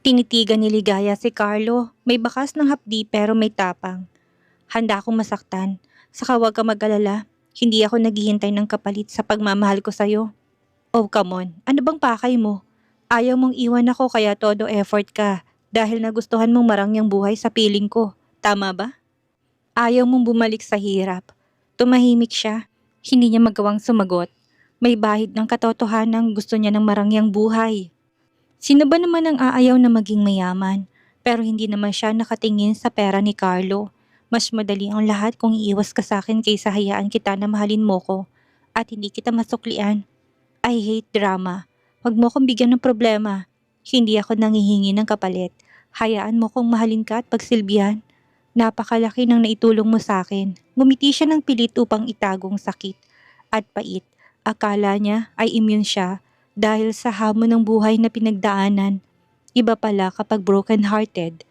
Tinitigan ni Ligaya si Carlo. May bakas ng hapdi pero may tapang. Handa akong masaktan. Saka huwag ka mag-alala. Hindi ako naghihintay ng kapalit sa pagmamahal ko sa'yo. Oh, come on. Ano bang pakay mo? Ayaw mong iwan ako kaya todo effort ka dahil nagustuhan mong marangyang buhay sa piling ko. Tama ba? Ayaw mong bumalik sa hirap. Tumahimik siya. Hindi niya magawang sumagot. May bahid ng katotohanan gusto niya ng marangyang buhay. Sino ba naman ang aayaw na maging mayaman? Pero hindi naman siya nakatingin sa pera ni Carlo. Mas madali ang lahat kung iiwas ka sa akin kaysa hayaan kita na mahalin mo ko at hindi kita masuklian. I hate drama. Huwag mo kong bigyan ng problema. Hindi ako nangihingi ng kapalit. Hayaan mo kong mahalin ka at pagsilbihan. Napakalaki ng naitulong mo sa akin. Ngumiti siya ng pilit upang itagong sakit at pait. Akala niya ay immune siya dahil sa hamon ng buhay na pinagdaanan. Iba pala kapag broken-hearted.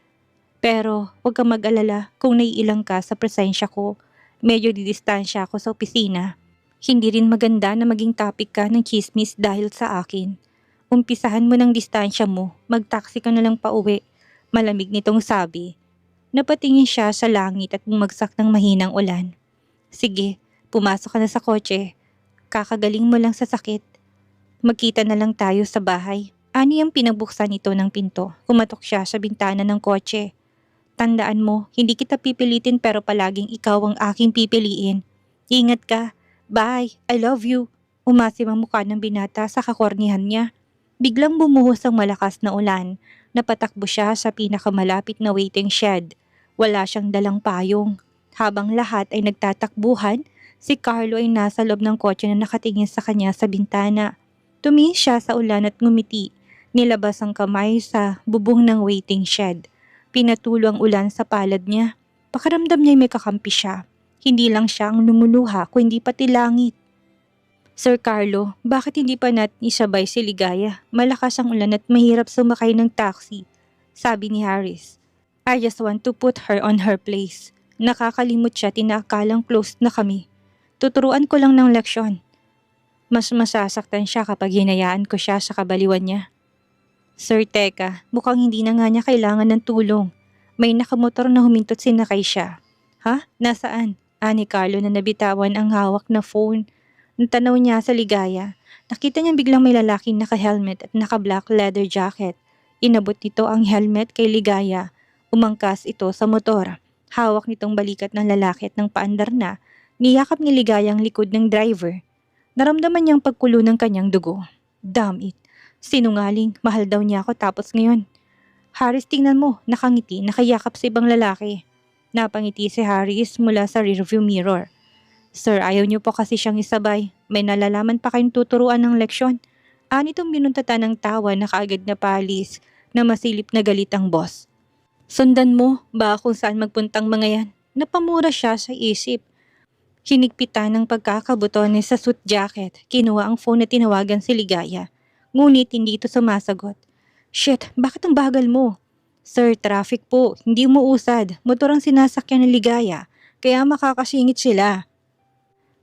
Pero huwag kang mag-alala kung naiilang ka sa presensya ko. Medyo didistansya ako sa opisina. Hindi rin maganda na maging topic ka ng chismis dahil sa akin. Umpisahan mo ng distansya mo, mag-taxi ka na lang pauwi. Malamig nitong sabi. Napatingin siya sa langit at bumagsak ng mahinang ulan. Sige, pumasok ka na sa kotse. Kakagaling mo lang sa sakit. Magkita na lang tayo sa bahay. Ani ang pinabuksan nito ng pinto. Kumatok siya sa bintana ng kotse. Tandaan mo, hindi kita pipilitin pero palaging ikaw ang aking pipiliin. Ingat ka. Bye. I love you. Umasim ang mukha ng binata sa kakornihan niya. Biglang bumuhos ang malakas na ulan. Napatakbo siya sa pinakamalapit na waiting shed. Wala siyang dalang payong. Habang lahat ay nagtatakbuhan, si Carlo ay nasa loob ng kotse na nakatingin sa kanya sa bintana. Tumingin siya sa ulan at ngumiti. Nilabas ang kamay sa bubong ng waiting shed. Pinatulo ang ulan sa palad niya. Pakaramdam niya may kakampi siya. Hindi lang siya ang lumuluha kundi pati langit. Sir Carlo, bakit hindi pa natin isabay si Ligaya? Malakas ang ulan at mahirap sumakay ng taxi. Sabi ni Harris. I just want to put her on her place. Nakakalimot siya tinakalang close na kami. Tuturuan ko lang ng leksyon. Mas masasaktan siya kapag hinayaan ko siya sa kabaliwan niya. Sir, teka, mukhang hindi na nga niya kailangan ng tulong. May nakamotor na humintot sinakay siya. Ha? Nasaan? Ani Carlo na nabitawan ang hawak na phone. Natanaw niya sa Ligaya. Nakita niya biglang may lalaking naka-helmet at naka-black leather jacket. Inabot nito ang helmet kay Ligaya. Umangkas ito sa motor. Hawak nitong balikat ng lalaki at ng paandar na. Niyakap ni Ligaya ang likod ng driver. Naramdaman niyang pagkulo ng kanyang dugo. Damn it. Sinungaling, mahal daw niya ako tapos ngayon. Harris, tingnan mo, nakangiti, nakayakap sa ibang lalaki. Napangiti si Harris mula sa rearview mirror. Sir, ayaw niyo po kasi siyang isabay. May nalalaman pa kayong tuturuan ng leksyon. Anitong binuntatan ng tawa na kaagad na palis na masilip na galit ang boss. Sundan mo ba kung saan magpuntang mga yan? Napamura siya sa isip. Hinigpitan ng pagkakabutones sa suit jacket. Kinuha ang phone at tinawagan si Ligaya. Ngunit hindi ito sumasagot. Shit, bakit ang bagal mo? Sir, traffic po. Hindi umuusad. Motor ang sinasakyan ng Ligaya. Kaya makakasingit sila.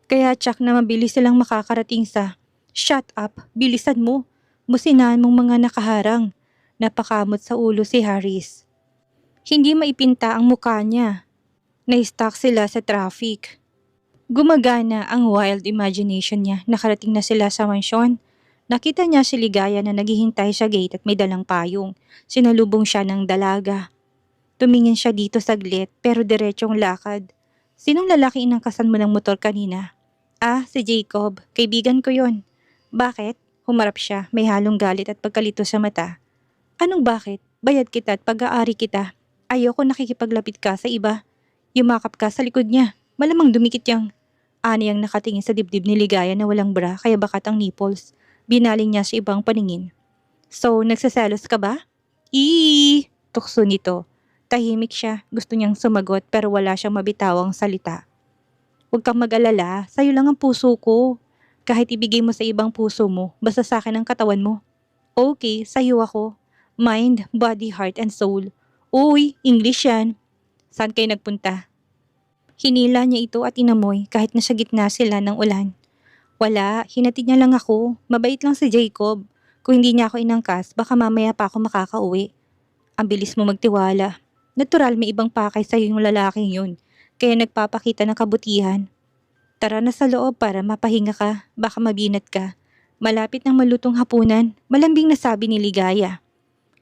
Kaya tsak na mabilis silang makakarating sa... Shut up. Bilisan mo. Musinahan mong mga nakaharang. Napakamot sa ulo si Harris. Hindi maipinta ang mukha niya. Na-stuck sila sa traffic. Gumagana ang wild imagination niya. Nakarating na sila sa mansyon. Nakita niya si Ligaya na naghihintay sa gate at may dalang payong. Sinalubong siya ng dalaga. Tumingin siya dito saglit pero diretsong lakad. Sinong lalaki inangkasan mo ng motor kanina? Ah, si Jacob. Kaibigan ko yon. Bakit? Humarap siya, may halong galit at pagkalito sa mata. Anong bakit? Bayad kita at pag-aari kita. Ayoko nakikipaglapit ka sa iba. Yumakap ka sa likod niya. Malamang dumikit yang. Ani ang nakatingin sa dibdib ni Ligaya na walang bra kaya bakat ang nipples. Binaling niya sa ibang paningin. So, nagsaselos ka ba? Tukso nito. Tahimik siya, gusto niyang sumagot pero wala siyang mabitawang salita. Huwag kang mag-alala, sa'yo lang ang puso ko. Kahit ibigay mo sa ibang puso mo, basta sa akin ang katawan mo. Okay, sa'yo ako. Mind, body, heart, and soul. Uy, English yan. Saan kayo nagpunta? Hinila niya ito at inamoy kahit nasa gitna sila ng ulan. Wala, hinatid niya lang ako. Mabait lang si Jacob. Kung hindi niya ako inangkas, baka mamaya pa ako makakauwi. Ang bilis mo magtiwala. Natural may ibang pakay sa'yo yung lalaking yun. Kaya nagpapakita ng kabutihan. Tara na sa loob para mapahinga ka. Baka mabinat ka. Malapit ng malutong hapunan, malambing na sabi ni Ligaya.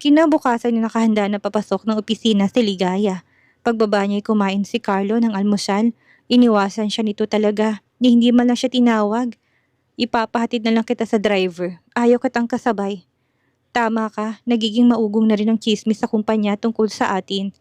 Kinabukasan na nakahanda na papasok ng opisina si Ligaya. Pagbaba niya'y kumain si Carlo ng almusal. Iniwasan siya nito talaga. Ni hindi man lang siya tinawag. Ipapahatid na lang kita sa driver. Ayaw kitang kasabay. Tama ka, nagiging maugong na rin ang chismis sa kumpanya tungkol sa atin.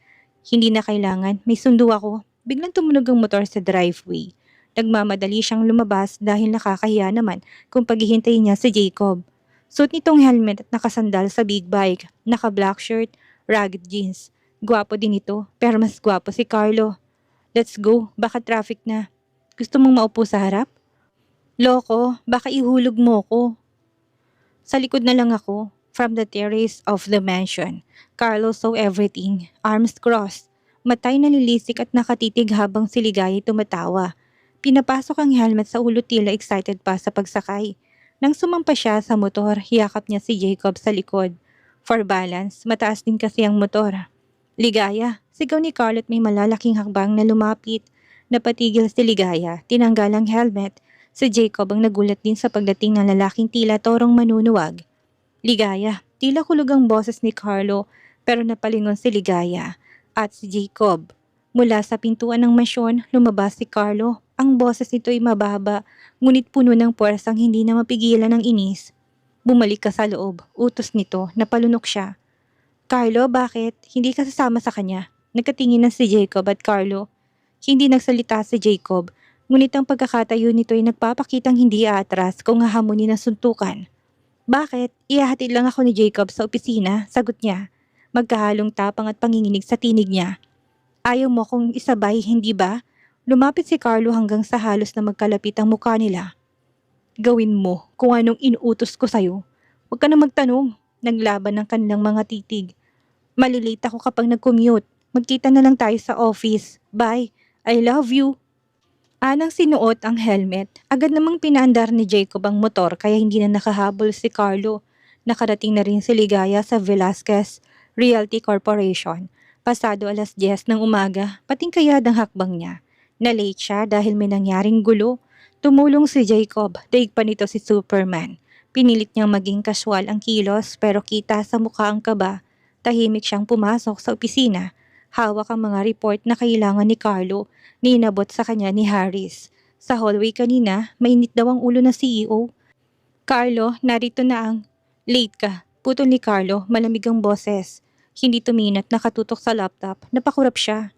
Hindi na kailangan, may sundo ako. Biglang tumunog ang motor sa driveway. Nagmamadali siyang lumabas dahil nakakahiya naman kung paghihintayin niya si Jacob. Suot nitong helmet at nakasandal sa big bike, naka-black shirt, ragged jeans. Gwapo din ito, pero mas gwapo si Carlo. Let's go, baka traffic na. Gusto mong maupo sa harap? Loko, baka ihulog mo ko. Sa likod na lang ako, from the terrace of the mansion. Carlo saw everything, arms crossed. Matay nalilisik at nakatitig habang si Ligaya tumatawa. Pinapasok ang helmet sa ulo tila excited pa sa pagsakay. Nang sumampa siya sa motor, hiyakap niya si Jacob sa likod. For balance, mataas din kasi ang motor. Ligaya, sigaw ni Carlo at may malalaking hakbang na lumapit. Napatigil si Ligaya, tinanggal ang helmet. Si Jacob ang nagulat din sa pagdating ng lalaking tila torong manunuwag. Ligaya, tila kulog ang boses ni Carlo pero napalingon si Ligaya at si Jacob. Mula sa pintuan ng mansyon, lumabas si Carlo. Ang boses nito ay mababa, ngunit puno ng puwersang hindi na mapigilan ng inis. Bumalik ka sa loob, utos nito, napalunok siya. Carlo, bakit? Hindi ka sasama sa kanya. Nagkatingin na si Jacob at Carlo. Hindi nagsalita si Jacob, ngunit ang pagkakatayo nito ay nagpapakitang hindi aatras kung hahamunin ng suntukan. Bakit? Ihahatid lang ako ni Jacob sa opisina, sagot niya. Magkahalong tapang at panginginig sa tinig niya. Ayaw mo kong isabay, hindi ba? Lumapit si Carlo hanggang sa halos na magkalapit ang mukha nila. Gawin mo kung anong inuutos ko sa'yo. Huwag ka na magtanong. Naglaban ng kanilang mga titig. Malilate ako kapag nag-commute. Magkita na lang tayo sa office. Bye. I love you. Anang sinuot ang helmet, agad namang pinaandar ni Jacob ang motor kaya hindi na nakahabol si Carlo. Nakarating na rin si Ligaya sa Velasquez Realty Corporation. Pasado 10:00 ng umaga, pating kayad ang hakbang niya. Na-late siya dahil may nangyaring gulo. Tumulong si Jacob, daig pa nito si Superman. Pinilit niyang maging kaswal ang kilos pero kita sa mukha ang kaba. Tahimik siyang pumasok sa opisina. Hawak ang mga report na kailangan ni Carlo na inabot sa kanya ni Harris. Sa hallway kanina, mainit daw ang ulo ng CEO. Carlo, narito na ang... Late ka. Putol ni Carlo, malamig ang boses. Hindi tuminat, nakatutok sa laptop. Napakurap siya.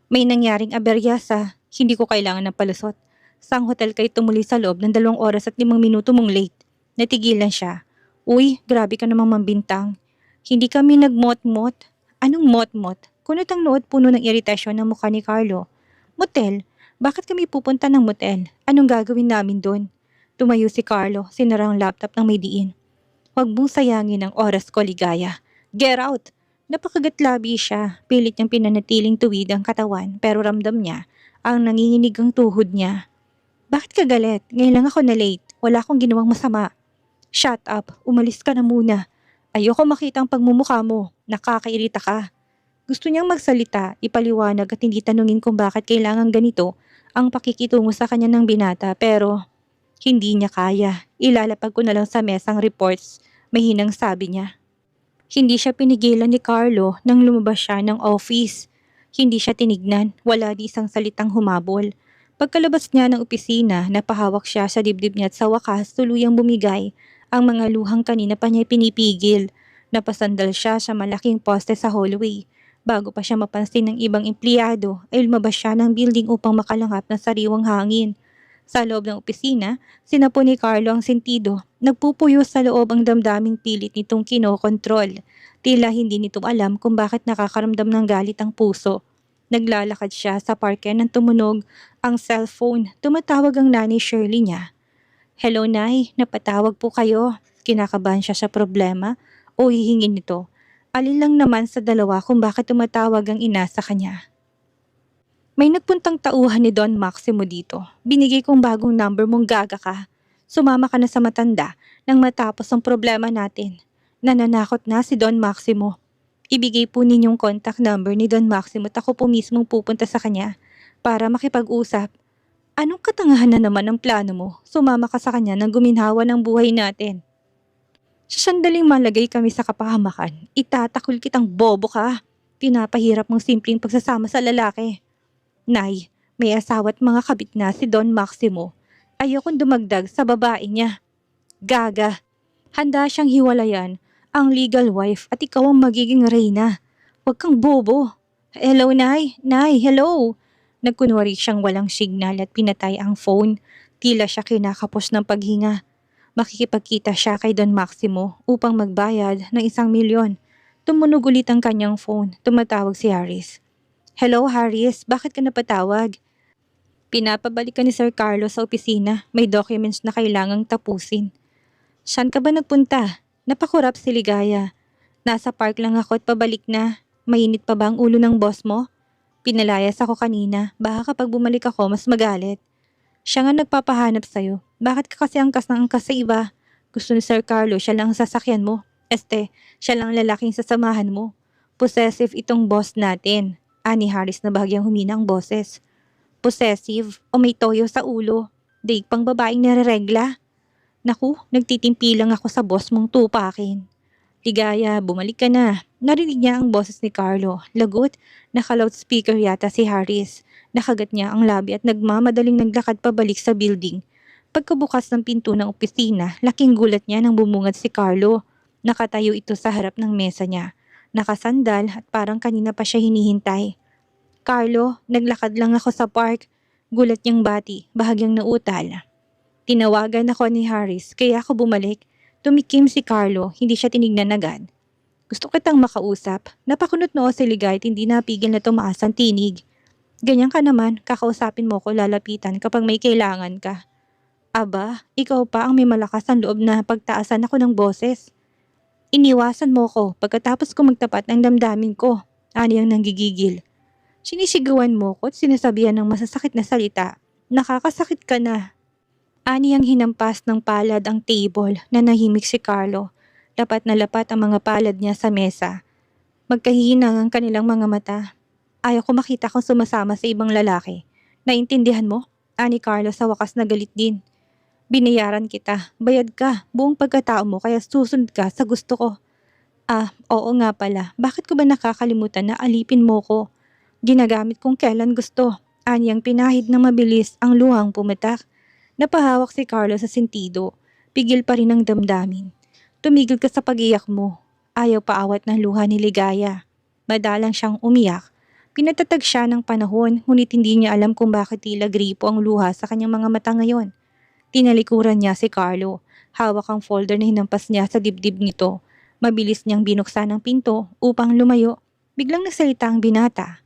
May nangyaring aberya sa... Hindi ko kailangan ng palusot. Sa hotel kay tumuli sa loob ng 2 oras at 5 minuto mong late. Natigilan siya. Uy, grabe ka namang mambintang. Hindi kami nagmot-mot. Anong mot-mot? Kunot ang nood puno ng iritasyon ng mukha ni Carlo. Motel? Bakit kami pupunta ng motel? Anong gagawin namin doon? Tumayo si Carlo, sinara ang laptop ng may diin. Huwag mong sayangin ang oras ko, Ligaya. Get out! Napakagatlabi siya. Pilit niyang pinanatiling tuwid ang katawan pero ramdam niya ang nanginginig ang tuhod niya. Bakit ka galit? Ngayon lang ako na late. Wala akong ginawang masama. Shut up. Umalis ka na muna. Ayoko makita ang pagmumukha mo. Nakakairita ka. Gusto niyang magsalita, ipaliwanag at hindi tanungin kung bakit kailangan ganito ang pakikitungo sa kanya ng binata pero hindi niya kaya. Ilalapag ko na lang sa mesang reports, mahinang sabi niya. Hindi siya pinigilan ni Carlo nang lumabas siya ng office. Hindi siya tinignan, wala di isang salitang humabol. Pagkalabas niya ng opisina, napahawak siya sa dibdib niya at sa wakas tuluyang bumigay ang mga luhang kanina pa niya pinipigil. Napasandal siya sa malaking poste sa hallway. Bago pa siya mapansin ng ibang empleyado ay lumabas siya ng building upang makalanghap ng sariwang hangin. Sa loob ng opisina, sinapo ni Carlo ang sentido. Nagpupuyo sa loob ang damdaming pilit nitong kinokontrol. Tila hindi nito alam kung bakit nakakaramdam ng galit ang puso. Naglalakad siya sa parke nang tumunog ang cellphone. Tumatawag ang nanay Shirley niya. Hello Nay, napatawag po kayo. Kinakabahan siya sa problema o hihingin nito. Alin lang naman sa dalawa kung bakit tumatawag ang ina sa kanya. May nagpuntang tauhan ni Don Maximo dito. Binigay kong bagong number mong gaga ka. Sumama ka na sa matanda nang matapos ang problema natin. Nananakot na si Don Maximo. Ibigay po ninyong contact number ni Don Maximo at ako po mismong pupunta sa kanya para makipag-usap. Anong katangahan na naman ang plano mo? Sumama ka sa kanya nang guminhawa ng buhay natin. Sa sandaling malagay kami sa kapahamakan, itatakol kitang bobo ka. Pinapahirap mong simpleng pagsasama sa lalaki. Nay, may asawa at mga kabit na si Don Maximo. Ayokong dumagdag sa babae niya. Gaga. Handa siyang hiwalayan ang legal wife at ikaw ang magiging reyna. Huwag kang bobo. Hello, Nay. Nay, hello. Nagkunwari siyang walang signal at pinatay ang phone. Tila siya kinakapos ng paghinga. Makikipagkita siya kay Don Maximo upang magbayad ng 1,000,000. Tumunog ulit ang kanyang phone. Tumatawag si Harris. Hello, Harris. Bakit ka napatawag? Pinapabalik ka ni Sir Carlos sa opisina. May documents na kailangang tapusin. Saan ka ba nagpunta? Napakurap si Ligaya. Nasa park lang ako at pabalik na. Mainit pa ba ang ulo ng boss mo? Pinalayas ako kanina. Baka kapag bumalik ako, mas magalit. Siya nga nagpapahanap sa'yo. Bakit ka kasi angkas ng angkas sa iba? Gusto ni Sir Carlo, siya lang ang sasakyan mo. Siya lang ang lalaking sasamahan mo. Possessive itong boss natin. Ani Harris na bahagyang humina ang boses. Possessive o may toyo sa ulo. Daig pang babaeng nireregla. Naku, nagtitimpi lang ako sa boss mong tupakin. Ligaya, bumalik ka na. Narinig niya ang boses ni Carlo. Lagot, naka-loudspeaker yata si Harris. Nakagat niya ang labi at nagmamadaling naglakad pabalik sa building. Pagkabukas ng pinto ng opisina, laking gulat niya nang bumungad si Carlo. Nakatayo ito sa harap ng mesa niya. Nakasandal at parang kanina pa siya hinihintay. Carlo, naglakad lang ako sa park. Gulat niyang bati, bahagyang nautal. Tinawagan ako ni Harris, kaya ako bumalik. Tumikim si Carlo, hindi siya tinignan agad. Gusto kitang makausap. Napakunot noo si Ligay at hindi napigil na tumaas ang tinig. Ganyan ka naman, kakausapin mo ko lalapitan kapag may kailangan ka. Aba, ikaw pa ang may malakas ang loob na pagtaasan ako ng boses. Iniwasan mo ko pagkatapos ko magtapat ng damdamin ko. Ani ang nanggigigil. Sinisigawan mo ko at sinasabihan ng masasakit na salita. Nakakasakit ka na. Ani ang hinampas ng palad ang table na nahimik si Carlo. Lapat na lapat ang mga palad niya sa mesa. Magkahihinang ang kanilang mga mata. Ayaw ko makita kung sumasama sa ibang lalaki. Naintindihan mo? Ani Carlo sa wakas na galit din. Binayaran kita. Bayad ka. Buong pagkatao mo kaya susunod ka sa gusto ko. Oo nga pala. Bakit ko ba nakakalimutan na alipin mo ko? Ginagamit kung kailan gusto. Ani ang pinahid na mabilis ang luhang pumatak. Napahawak si Carlo sa sentido. Pigil pa rin ang damdamin. Tumigil ka sa pag-iyak mo. Ayaw paawat ng luha ni Ligaya. Madalang siyang umiyak. Pinatatag siya ng panahon, ngunit hindi niya alam kung bakit tila gripo ang luha sa kanyang mga mata ngayon. Tinalikuran niya si Carlo. Hawak ang folder na hinampas niya sa dibdib nito. Mabilis niyang binuksan ang pinto upang lumayo. Biglang nasalita ang binata.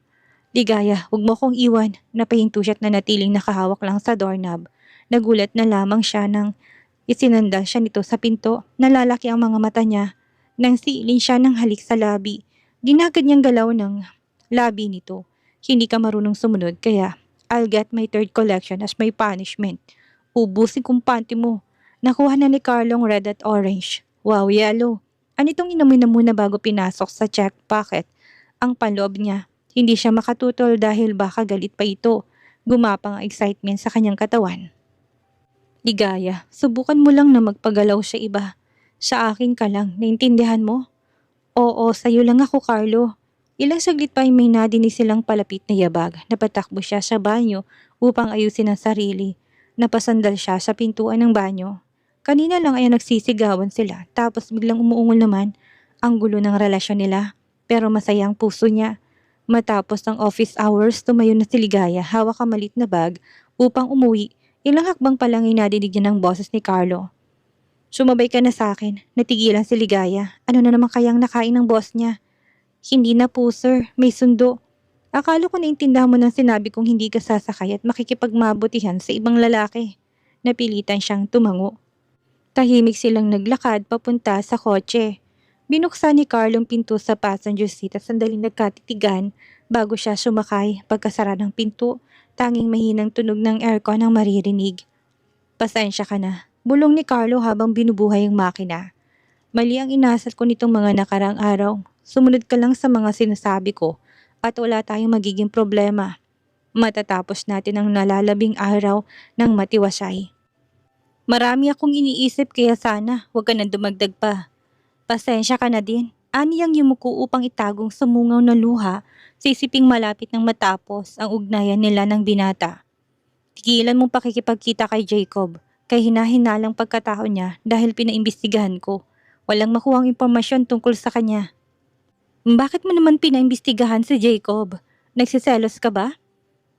Ligaya, huwag mo kong iwan. Napahinto siya't nanatiling nakahawak lang sa doorknob. Nagulat na lamang siya nang isinandal siya nito sa pinto. Nalalaki ang mga mata niya. Nang siilin siya ng halik sa labi. Ginagad niyang galaw ng labi nito. Hindi ka marunong sumunod kaya I'll get my third collection as my punishment. Ubusin kong panty mo. Nakuha na ni Carlong red at orange. Wow, yellow. Anitong inamoy na muna bago pinasok sa check pocket ang panloob niya. Hindi siya makatutol dahil baka galit pa ito. Gumapang ang excitement sa kanyang katawan. Ligaya, subukan mo lang na magpagalaw sa iba. Sa akin ka lang, naintindihan mo? Oo, sa'yo lang ako, Carlo. Ilang saglit pa ay may nadinig silang palapit na yabag. Napatakbo siya sa banyo upang ayusin ang sarili. Napasandal siya sa pintuan ng banyo. Kanina lang ay nagsisigawan sila, tapos biglang umuungol naman ang gulo ng relasyon nila. Pero masaya ang puso niya. Matapos ng office hours, tumayo na si Ligaya, hawak ang malit na bag upang umuwi. Ilang hakbang pa lang ay nadinig niya ng boses ni Carlo. Sumabay ka na sa akin. Natigilan si Ligaya. Ano na naman kayang nakain ng boss niya? Hindi na po sir, may sundo. Akala ko naintindahan mo nang sinabi kong hindi ka sasakay at makikipagmabutihan sa ibang lalaki. Napilitan siyang tumango. Tahimik silang naglakad papunta sa kotse. Binuksan ni Carlo ang pinto sa passenger seat at sandaling nagkatitigan bago siya sumakay. Pagkasara ng pinto, tanging mahinang tunog ng aircon ang maririnig. Pasensya ka na, bulong ni Carlo habang binubuhay ang makina. Mali ang inasal ko nitong mga nakarang araw. Sumunod ka lang sa mga sinasabi ko at wala tayong magiging problema. Matatapos natin ang nalalabing araw ng matiwasay. Marami akong iniisip kaya sana huwag ka na dumagdag pa. Pasensya ka na din. Aniyang yumuko upang itagong sumungaw na luha, sisiping malapit ng matapos ang ugnayan nila ng binata. Tigilan mong pakikipagkita kay Jacob, kay hinahinalang pagkatao niya dahil pinaimbestigahan ko. Walang makuhang impormasyon tungkol sa kanya. Bakit mo naman pinaimbestigahan si Jacob? Nagsiselos ka ba?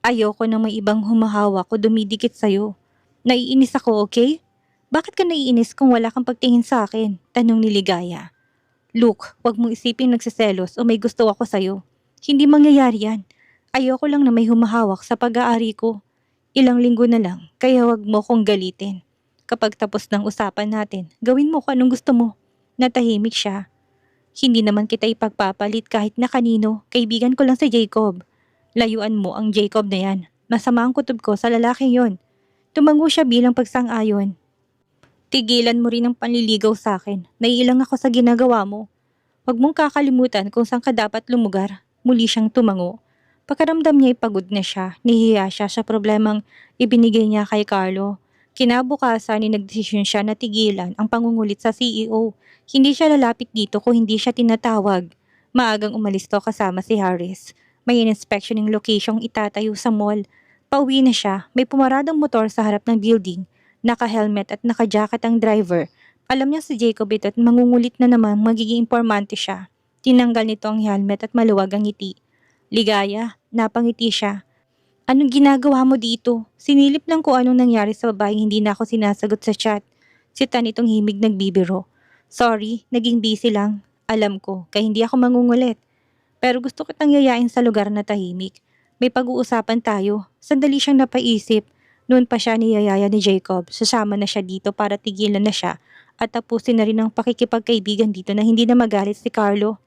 Ayoko na may ibang humahawak o dumidikit sa'yo. Naiinis ako, okay? Bakit ka naiinis kung wala kang pagtingin sa akin? Tanong ni Ligaya. Luke, wag mong isiping nagsiselos o may gusto ako sa'yo. Hindi mangyayari yan. Ayoko lang na may humahawak sa pag-aari ko. Ilang linggo na lang, kaya wag mo kong galitin. Kapag tapos ng usapan natin, gawin mo kung anong gusto mo. Natahimik siya. Hindi naman kita ipagpapalit kahit na kanino, kaibigan ko lang si Jacob. Layuan mo ang Jacob na yan. Masama ang kutob ko sa lalaking yon. Tumango siya bilang pagsang-ayon. Tigilan mo rin ang panliligaw sa akin. Naiilang ako sa ginagawa mo. Huwag mong kakalimutan kung saan ka dapat lumugar. Muli siyang tumango. Pakaramdam niya ay pagod na siya. Nahihiya siya sa problemang ibinigay niya kay Carlo. Kinabukasan ay nagdesisyon siya na tigilan ang pangungulit sa CEO. Hindi siya lalapit dito kung hindi siya tinatawag. Maagang umalis to kasama si Harris. May in-inspectioning locasyong itatayo sa mall. Pauwi na siya. May pumaradang motor sa harap ng building. Naka-helmet at naka-jacket ang driver. Alam niya si Jacob ito at mangungulit na naman magiging impormante siya. Tinanggal nito ang helmet at maluwag ang ngiti. Ligaya, napangiti siya. Anong ginagawa mo dito? Sinilip lang ko anong nangyari sa babaeng hindi na ako sinasagot sa chat. Sita nitong himig nagbibiro. Sorry, naging busy lang. Alam ko, kaya hindi ako mangungulit. Pero gusto kitang yayain sa lugar na tahimik. May pag-uusapan tayo. Sandali siyang napaisip. Noon pa siya niyayaya ni Jacob. Sasama na siya dito para tigilan na siya at tapusin na rin ang pakikipagkaibigan dito na hindi na magalit si Carlo.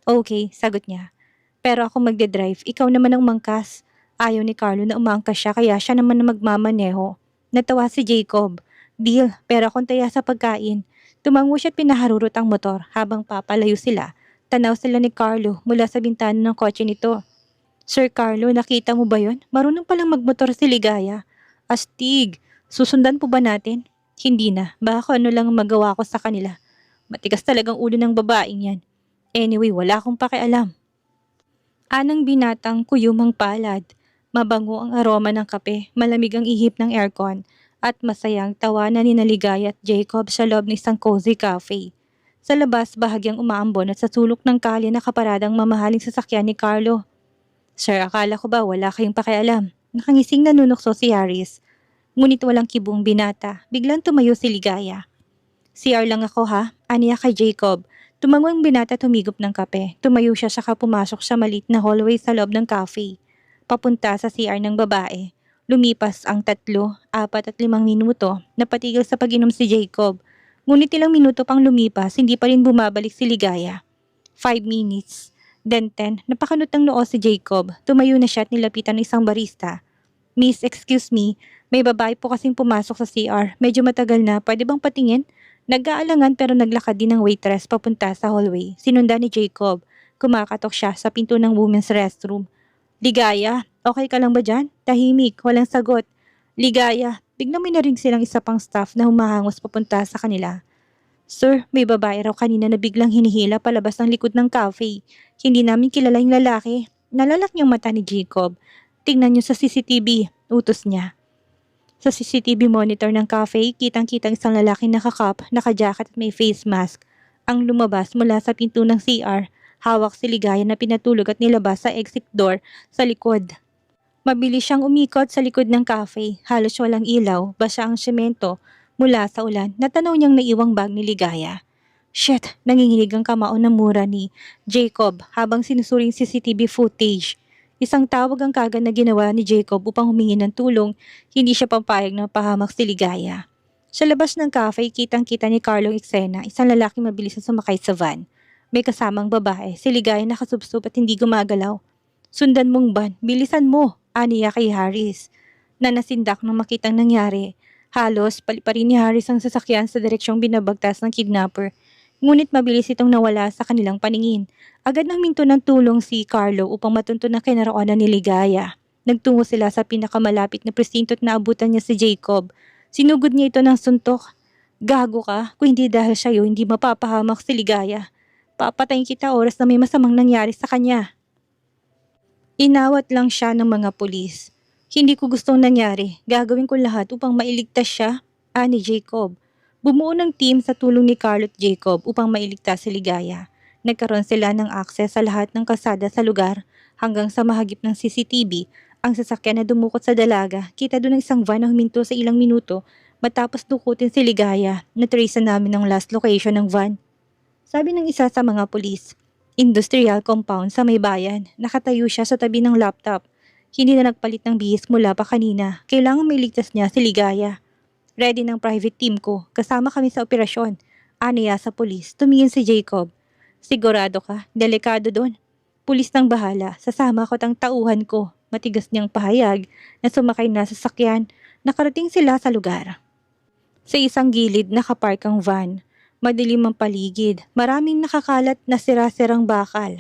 Okay, sagot niya. Pero ako magde-drive, ikaw naman ang mangkas. Ayaw ni Carlo na umangkas siya kaya siya naman na magmamaneho. Natawa si Jacob. Deal, pero akong taya sa pagkain. Tumango siya at pinaharurot ang motor habang papalayo sila. Tanaw sila ni Carlo mula sa bintana ng kotse nito. Sir Carlo, nakita mo ba yon? Marunong palang magmotor si Ligaya. Astig, susundan po ba natin? Hindi na, baka ano lang magawa ko sa kanila. Matigas talagang ulo ng babaeng yan. Anyway, wala akong pakialam. Anang binatang kuyumang palad. Mabango ang aroma ng kape, malamig ang ihip ng aircon, at masayang tawanan ni Ligaya at Jacob sa loob ng isang cozy cafe. Sa labas, bahagyang umaambon at sa sulok ng kalye nakaparadang mamahaling sasakyan ni Carlo. Sir, akala ko ba wala kayong pakialam? Nakangising nanunukso si Harris. Ngunit walang kibong binata, biglang tumayo si Ligaya. CR lang ako ha, aniya kay Jacob. Tumango ang binata at humigop ng kape. Tumayo siya saka pumasok sa maliit na hallway sa loob ng cafe. Papunta sa CR ng babae. Lumipas ang 3, 4 at 5 minuto. Napatigil sa pag-inom si Jacob. Ngunit ilang minuto pang lumipas, hindi pa rin bumabalik si Ligaya. 5 minutes. Then 10, napakanot ng noo si Jacob. Tumayo na siya at nilapitan ng isang barista. Miss, excuse me, may babae po kasing pumasok sa CR. Medyo matagal na, pwede bang patingin? Nag-aalangan pero naglakad din ng waitress papunta sa hallway. Sinundan ni Jacob. Kumakatok siya sa pinto ng women's restroom. Ligaya, okay ka lang ba dyan? Tahimik, walang sagot. Ligaya, biglang may na rin silang isa pang staff na humahangos papunta sa kanila. Sir, may babae raw kanina na biglang hinihila palabas ng likod ng cafe. Hindi namin kilala yung lalaki. Nalalak niyang mata ni Jacob. Tingnan niyo sa CCTV, utos niya. Sa CCTV monitor ng cafe, kitang-kitang isang lalaking nakakap, nakajacket at may face mask. Ang lumabas mula sa pinto ng CR, hawak si Ligaya na pinatulog at nilabas sa exit door sa likod. Mabilis siyang umikot sa likod ng cafe, halos walang ilaw, basa ang semento. Mula sa ulan, natanaw niyang naiwang bag ni Ligaya. Shit, nanginginig ang kamao ng mura ni Jacob habang sinusuring CCTV footage. Isang tawag ang kagad na ginawa ni Jacob upang humingi ng tulong, hindi siya papayag na pahamak si Ligaya. Sa labas ng cafe, kitang-kita ni Carlo eksena, isang lalaking mabilis na sumakay sa van. May kasamang babae, si Ligaya nakasubsob at hindi gumagalaw. Sundan mong van, bilisan mo, aniya kay Harris. Nanasindak nang makitang nangyari. Halos paliparin ni Harris ang sasakyan sa direksyong binabagtas ng kidnapper. Ngunit mabilis itong nawala sa kanilang paningin. Agad nang minto ng tulong si Carlo upang matuntun ang kinaroonan ni Ligaya. Nagtungo sila sa pinakamalapit na presinto at naabutan niya si Jacob. Sinugod niya ito ng suntok. Gago ka, kung hindi dahil sa'yo, hindi mapapahamak si Ligaya. Papatayin kita oras na may masamang nangyari sa kanya. Inawat lang siya ng mga pulis. Hindi ko gustong nangyari. Gagawin ko lahat upang mailigtas siya, ani Jacob. Bumuo ng team sa tulong ni Carlo at Jacob upang mailigtas si Ligaya. Nagkaroon sila ng akses sa lahat ng kalsada sa lugar hanggang sa mahagip ng CCTV. Ang sasakyan na dumukot sa dalaga, kita doon ng isang van na huminto sa ilang minuto matapos dukutin si Ligaya. Natrace namin ang last location ng van. Sabi ng isa sa mga pulis, industrial compound sa may bayan. Nakatayo siya sa tabi ng laptop. Hindi na nagpalit ng bihis mula pa kanina. Kailangan mailigtas niya si Ligaya. Ready ng private team ko. Kasama kami sa operasyon. Aniya sa pulis. Tumingin si Jacob. Sigurado ka? Delikado doon. Pulis nang bahala. Sasama ko ang tauhan ko. Matigas niyang pahayag na sumakay na sa sasakyan. Nakarating sila sa lugar. Sa isang gilid nakapark ang van. Madilim ang paligid. Maraming nakakalat na sira-sirang bakal.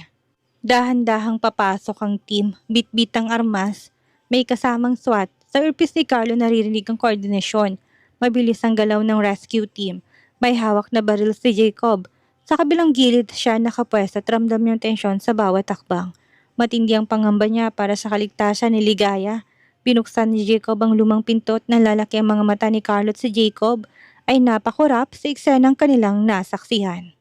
Dahan-dahang papasok ang team. Bit-bit ang armas. May kasamang SWAT. Sa earpiece ni Carlo naririnig ang koordinasyon. Mabilis ang galaw ng rescue team. May hawak na baril si Jacob. Sa kabilang gilid siya nakapwesto at ramdam yung tensyon sa bawat takbang. Matindi ang pangamba niya para sa kaligtasan ni Ligaya. Binuksan ni Jacob ang lumang pinto at nalalaki ang mga mata ni Carlo at si Jacob ay napakurap sa eksenang kanilang nasaksihan.